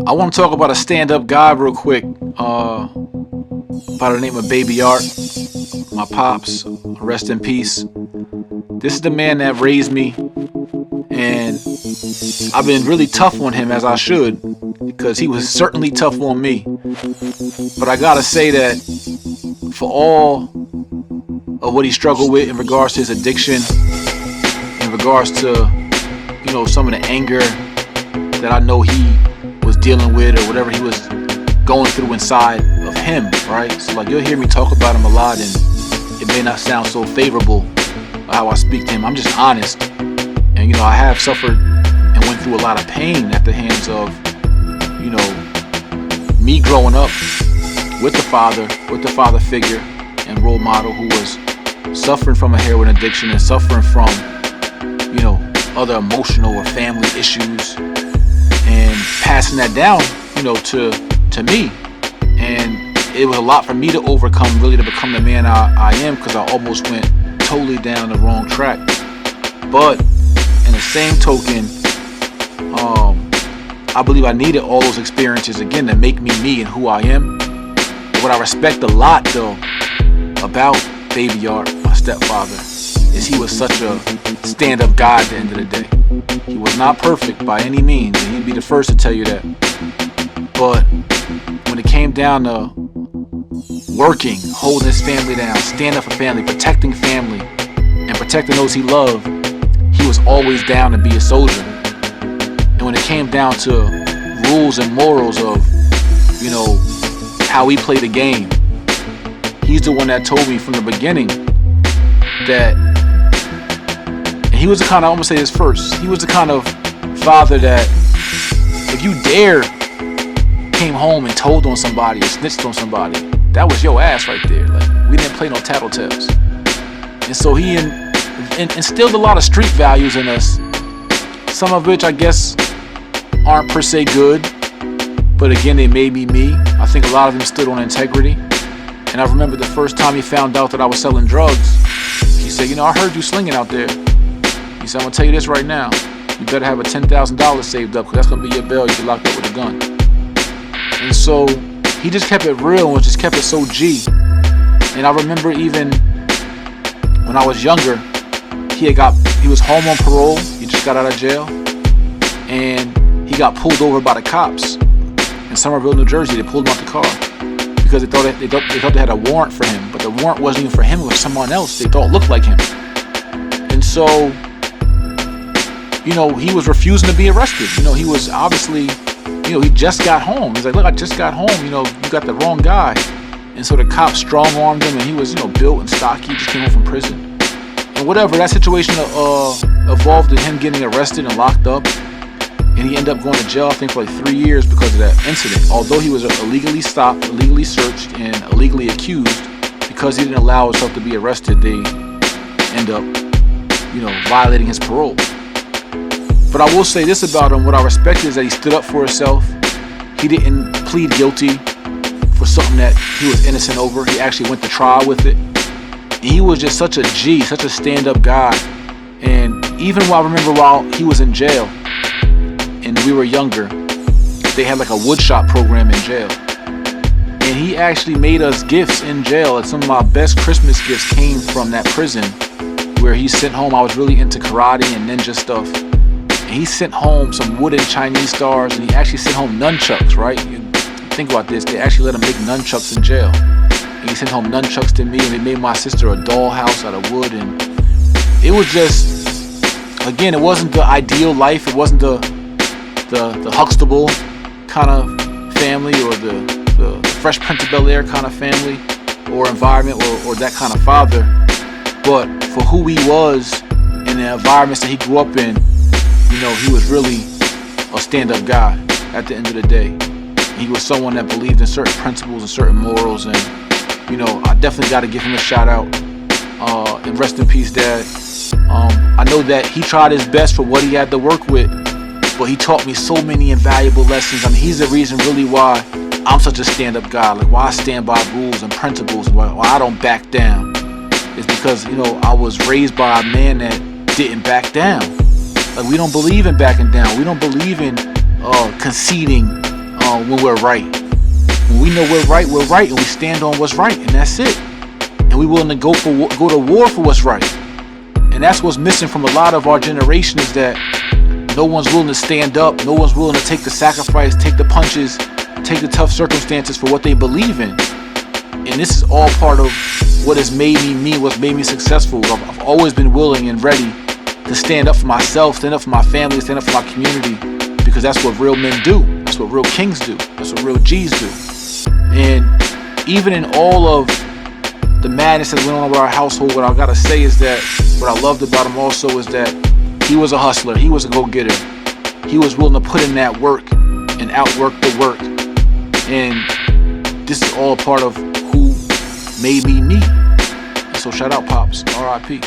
I want to talk about a stand-up guy real quick, by the name of Baby Art. My pops, rest in peace. This is the man that raised me, and I've been really tough on him, as I should, because he was certainly tough on me. But I gotta say that for all of what he struggled with in regards to his addiction, in regards to, some of the anger that I know he was dealing with, or whatever he was going through inside of him, right? So you'll hear me talk about him a lot, and it may not sound so favorable how I speak to him. I'm just honest, and I have suffered and went through a lot of pain at the hands of me growing up with the father figure and role model who was suffering from a heroin addiction and suffering from other emotional or family issues, and passing that down to me. And it was a lot for me to overcome, really, to become the man I am, because I almost went totally down the wrong track. But in the same token, I believe I needed all those experiences again to make me and who I am. But what I respect a lot, though, about Baby Art, my stepfather, is he was such a stand-up guy at the end of the day. He was not perfect by any means, and he'd be the first to tell you that. But when it came down to working, holding his family down, standing up for family, protecting family, and protecting those he loved, he was always down to be a soldier. And when it came down to rules and morals of, how we play the game, he's the one that told me from the beginning that, and he was the kind of, I'm gonna say this first, he was the kind of father that if you dare came home and told on somebody or snitched on somebody, that was your ass right there. We didn't play no tattletales. And so he instilled a lot of street values in us, some of which I guess aren't per se good, but again, they made me. I think a lot of them stood on integrity. And I remember the first time he found out that I was selling drugs, he said, I heard you slinging out there. He said, I'm gonna tell you this right now. You better have a $10,000 saved up, because that's gonna be your bail. You get locked up with a gun. And so he just kept it real and just kept it so G. And I remember even when I was younger, he was home on parole. He just got out of jail, and he got pulled over by the cops in Somerville, New Jersey. They pulled him out the car because they thought they had a warrant for him, but the warrant wasn't even for him. It was someone else they thought looked like him. And so, he was refusing to be arrested. He was obviously, he just got home. He's like, look, I just got home. You got the wrong guy. And so the cops strong-armed him, and he was, built and stocky. He just came home from prison. And whatever, that situation evolved in him getting arrested and locked up. And he ended up going to jail, I think, for 3 years because of that incident. Although he was illegally stopped, illegally searched, and illegally accused, because he didn't allow himself to be arrested, they end up, violating his parole. But I will say this about him. What I respect is that he stood up for himself. He didn't plead guilty for something that he was innocent over. He actually went to trial with it. And he was just such a G, such a stand-up guy. And even while he was in jail and we were younger, they had a woodshop program in jail. And he actually made us gifts in jail. And some of my best Christmas gifts came from that prison, where he sent home, I was really into karate and ninja stuff. And he sent home some wooden Chinese stars, and he actually sent home nunchucks, right? You think about this, they actually let him make nunchucks in jail. And he sent home nunchucks to me, and they made my sister a dollhouse out of wood. And it was just, again, it wasn't the ideal life. It wasn't the Huxtable kind of family, or the Fresh Prince of Bel-Air kind of family or environment, or that kind of father. But for who he was and the environments that he grew up in, he was really a stand-up guy at the end of the day. He was someone that believed in certain principles and certain morals, and I definitely got to give him a shout out. And rest in peace, Dad. I know that he tried his best for what he had to work with, but he taught me so many invaluable lessons. I mean, he's the reason really why I'm such a stand-up guy, why I stand by rules and principles, why I don't back down. It's because, I was raised by a man that didn't back down. We don't believe in backing down. We don't believe in conceding when we're right. When we know we're right, and we stand on what's right, and that's it. And we're willing to go to war for what's right. And that's what's missing from a lot of our generation, is that no one's willing to stand up. No one's willing to take the sacrifice, take the punches, take the tough circumstances for what they believe in. And this is all part of what has made me, what's made me successful. I've always been willing and ready to stand up for myself, stand up for my family, stand up for my community, because that's what real men do. That's what real kings do. That's what real G's do. And even in all of the madness that went on with our household, what I gotta say is that what I loved about him also is that he was a hustler. He was a go-getter. He was willing to put in that work and outwork the work. And this is all part of who made me me. And so shout out Pops, R.I.P.